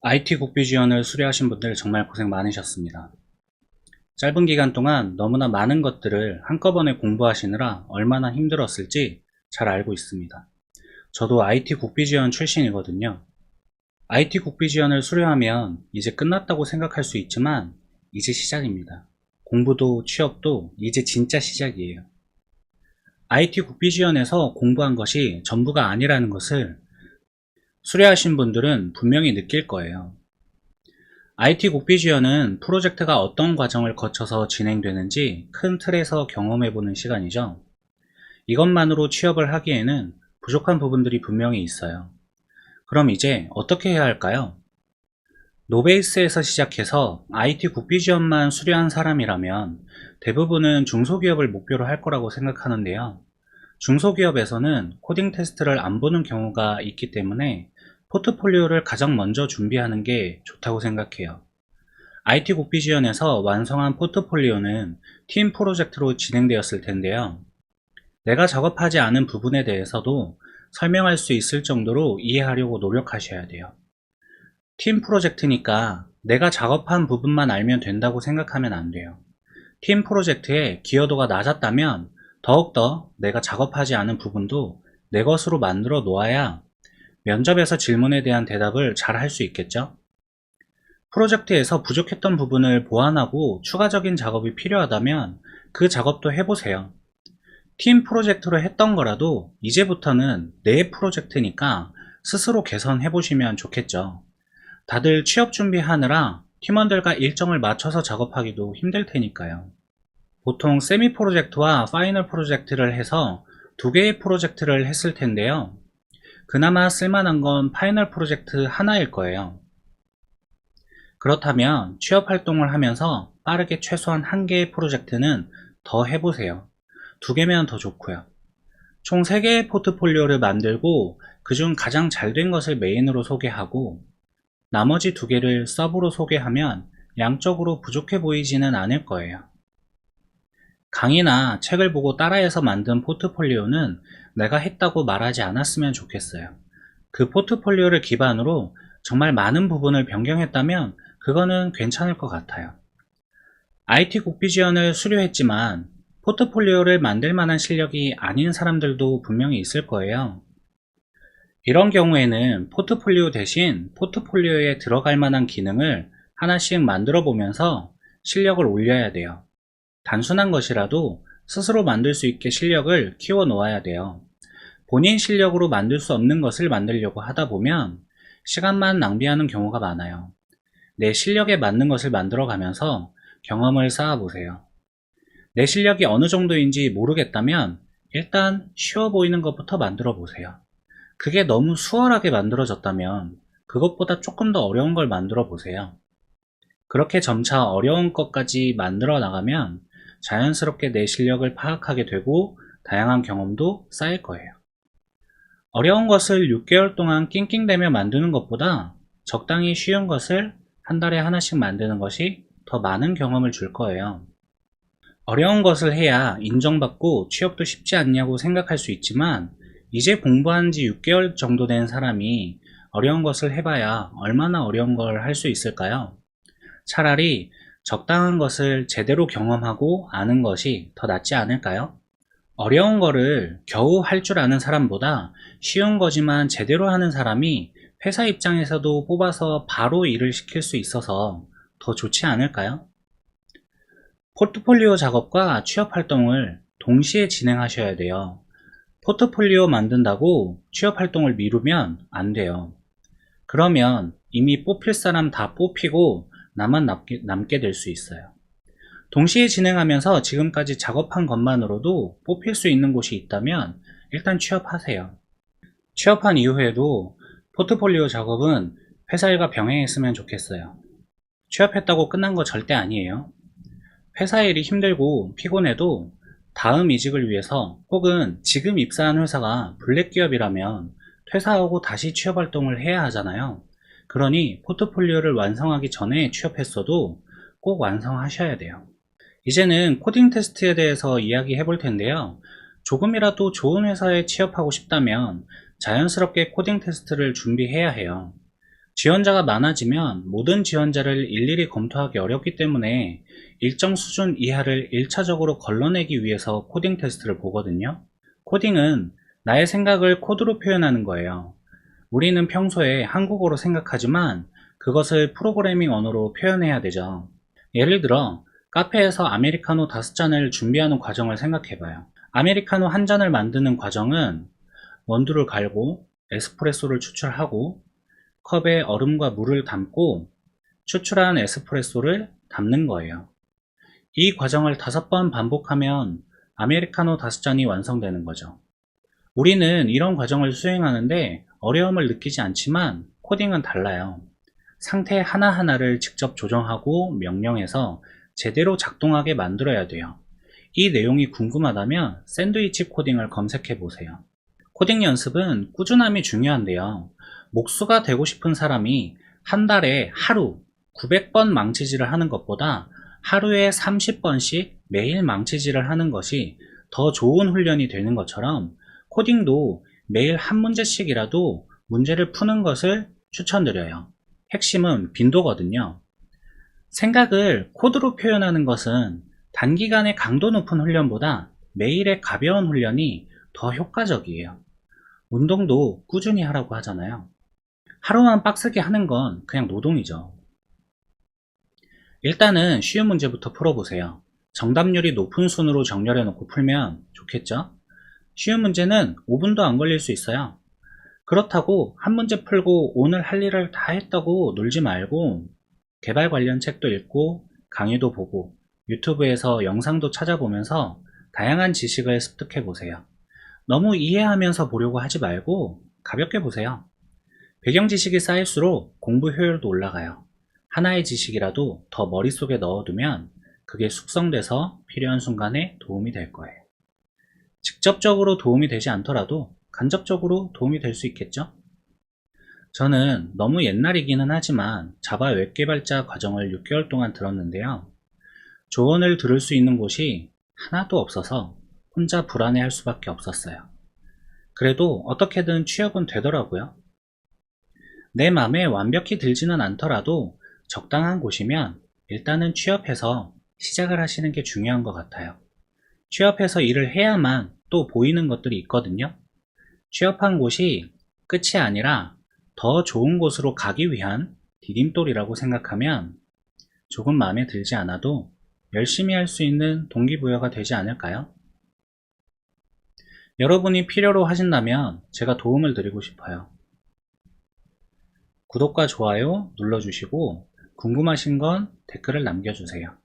IT 국비 지원을 수료하신 분들 정말 고생 많으셨습니다. 짧은 기간 동안 너무나 많은 것들을 한꺼번에 공부하시느라 얼마나 힘들었을지 잘 알고 있습니다. 저도 IT 국비 지원 출신이거든요. IT 국비 지원을 수료하면 이제 끝났다고 생각할 수 있지만 이제 시작입니다. 공부도 취업도 이제 진짜 시작이에요. IT 국비 지원에서 공부한 것이 전부가 아니라는 것을 수료하신 분들은 분명히 느낄 거예요. IT 국비 지원은 프로젝트가 어떤 과정을 거쳐서 진행되는지 큰 틀에서 경험해보는 시간이죠. 이것만으로 취업을 하기에는 부족한 부분들이 분명히 있어요. 그럼 이제 어떻게 해야 할까요? 노베이스에서 시작해서 IT 국비 지원만 수료한 사람이라면 대부분은 중소기업을 목표로 할 거라고 생각하는데요. 중소기업에서는 코딩 테스트를 안 보는 경우가 있기 때문에 포트폴리오를 가장 먼저 준비하는 게 좋다고 생각해요. IT 국비 지원에서 완성한 포트폴리오는 팀 프로젝트로 진행되었을 텐데요. 내가 작업하지 않은 부분에 대해서도 설명할 수 있을 정도로 이해하려고 노력하셔야 돼요. 팀 프로젝트니까 내가 작업한 부분만 알면 된다고 생각하면 안 돼요. 팀 프로젝트의 기여도가 낮았다면 더욱더 내가 작업하지 않은 부분도 내 것으로 만들어 놓아야 면접에서 질문에 대한 대답을 잘 할 수 있겠죠? 프로젝트에서 부족했던 부분을 보완하고 추가적인 작업이 필요하다면 그 작업도 해보세요. 팀 프로젝트로 했던 거라도 이제부터는 내 프로젝트니까 스스로 개선해보시면 좋겠죠. 다들 취업 준비하느라 팀원들과 일정을 맞춰서 작업하기도 힘들 테니까요. 보통 세미 프로젝트와 파이널 프로젝트를 해서 두 개의 프로젝트를 했을 텐데요. 그나마 쓸만한 건 파이널 프로젝트 하나일 거예요. 그렇다면 취업 활동을 하면서 빠르게 최소한 한 개의 프로젝트는 더 해보세요. 두 개면 더 좋고요. 총 3개의 포트폴리오를 만들고 그중 가장 잘 된 것을 메인으로 소개하고 나머지 2개를 서브로 소개하면 양적으로 부족해 보이지는 않을 거예요. 강의나 책을 보고 따라해서 만든 포트폴리오는 내가 했다고 말하지 않았으면 좋겠어요. 그 포트폴리오를 기반으로 정말 많은 부분을 변경했다면 그거는 괜찮을 것 같아요. IT 국비 지원을 수료했지만 포트폴리오를 만들 만한 실력이 아닌 사람들도 분명히 있을 거예요. 이런 경우에는 포트폴리오 대신 포트폴리오에 들어갈 만한 기능을 하나씩 만들어 보면서 실력을 올려야 돼요. 단순한 것이라도 스스로 만들 수 있게 실력을 키워 놓아야 돼요. 본인 실력으로 만들 수 없는 것을 만들려고 하다 보면 시간만 낭비하는 경우가 많아요. 내 실력에 맞는 것을 만들어 가면서 경험을 쌓아 보세요. 내 실력이 어느 정도인지 모르겠다면 일단 쉬워 보이는 것부터 만들어 보세요. 그게 너무 수월하게 만들어졌다면 그것보다 조금 더 어려운 걸 만들어 보세요. 그렇게 점차 어려운 것까지 만들어 나가면 자연스럽게 내 실력을 파악하게 되고 다양한 경험도 쌓일 거예요. 어려운 것을 6개월 동안 낑낑대며 만드는 것보다 적당히 쉬운 것을 한 달에 하나씩 만드는 것이 더 많은 경험을 줄 거예요. 어려운 것을 해야 인정받고 취업도 쉽지 않냐고 생각할 수 있지만 이제 공부한 지 6개월 정도 된 사람이 어려운 것을 해봐야 얼마나 어려운 걸 할 수 있을까요? 차라리 적당한 것을 제대로 경험하고 아는 것이 더 낫지 않을까요? 어려운 거를 겨우 할 줄 아는 사람보다 쉬운 거지만 제대로 하는 사람이 회사 입장에서도 뽑아서 바로 일을 시킬 수 있어서 더 좋지 않을까요? 포트폴리오 작업과 취업 활동을 동시에 진행하셔야 돼요. 포트폴리오 만든다고 취업 활동을 미루면 안 돼요. 그러면 이미 뽑힐 사람 다 뽑히고 나만 남게 될 수 있어요. 동시에 진행하면서 지금까지 작업한 것만으로도 뽑힐 수 있는 곳이 있다면 일단 취업하세요. 취업한 이후에도 포트폴리오 작업은 회사 일과 병행했으면 좋겠어요. 취업했다고 끝난 거 절대 아니에요. 회사 일이 힘들고 피곤해도 다음 이직을 위해서 혹은 지금 입사한 회사가 블랙 기업이라면 퇴사하고 다시 취업 활동을 해야 하잖아요. 그러니 포트폴리오를 완성하기 전에 취업했어도 꼭 완성하셔야 돼요. 이제는 코딩 테스트에 대해서 이야기해 볼 텐데요. 조금이라도 좋은 회사에 취업하고 싶다면 자연스럽게 코딩 테스트를 준비해야 해요. 지원자가 많아지면 모든 지원자를 일일이 검토하기 어렵기 때문에 일정 수준 이하를 1차적으로 걸러내기 위해서 코딩 테스트를 보거든요. 코딩은 나의 생각을 코드로 표현하는 거예요. 우리는 평소에 한국어로 생각하지만 그것을 프로그래밍 언어로 표현해야 되죠. 예를 들어 카페에서 아메리카노 5잔을 준비하는 과정을 생각해봐요. 아메리카노 한 잔을 만드는 과정은 원두를 갈고 에스프레소를 추출하고 컵에 얼음과 물을 담고 추출한 에스프레소를 담는 거예요. 이 과정을 5번 반복하면 아메리카노 5잔이 완성되는 거죠. 우리는 이런 과정을 수행하는데 어려움을 느끼지 않지만 코딩은 달라요. 상태 하나하나를 직접 조정하고 명령해서 제대로 작동하게 만들어야 돼요. 이 내용이 궁금하다면 샌드위치 코딩을 검색해 보세요. 코딩 연습은 꾸준함이 중요한데요. 목수가 되고 싶은 사람이 한 달에 하루 900번 망치질을 하는 것보다 하루에 30번씩 매일 망치질을 하는 것이 더 좋은 훈련이 되는 것처럼 코딩도 매일 한 문제씩이라도 문제를 푸는 것을 추천드려요. 핵심은 빈도거든요. 생각을 코드로 표현하는 것은 단기간에 강도 높은 훈련보다 매일의 가벼운 훈련이 더 효과적이에요. 운동도 꾸준히 하라고 하잖아요. 하루만 빡세게 하는 건 그냥 노동이죠. 일단은 쉬운 문제부터 풀어보세요. 정답률이 높은 순으로 정렬해 놓고 풀면 좋겠죠? 쉬운 문제는 5분도 안 걸릴 수 있어요. 그렇다고 한 문제 풀고 오늘 할 일을 다 했다고 놀지 말고 개발 관련 책도 읽고 강의도 보고 유튜브에서 영상도 찾아보면서 다양한 지식을 습득해 보세요. 너무 이해하면서 보려고 하지 말고 가볍게 보세요. 배경 지식이 쌓일수록 공부 효율도 올라가요. 하나의 지식이라도 더 머릿속에 넣어두면 그게 숙성돼서 필요한 순간에 도움이 될 거예요. 직접적으로 도움이 되지 않더라도 간접적으로 도움이 될 수 있겠죠? 저는 너무 옛날이기는 하지만 자바 웹개발자 과정을 6개월 동안 들었는데요. 조언을 들을 수 있는 곳이 하나도 없어서 혼자 불안해할 수밖에 없었어요. 그래도 어떻게든 취업은 되더라고요. 내 맘에 완벽히 들지는 않더라도 적당한 곳이면 일단은 취업해서 시작을 하시는 게 중요한 것 같아요. 취업해서 일을 해야만 또 보이는 것들이 있거든요. 취업한 곳이 끝이 아니라 더 좋은 곳으로 가기 위한 디딤돌이라고 생각하면 조금 마음에 들지 않아도 열심히 할 수 있는 동기부여가 되지 않을까요? 여러분이 필요로 하신다면 제가 도움을 드리고 싶어요. 구독과 좋아요 눌러주시고 궁금하신 건 댓글을 남겨주세요.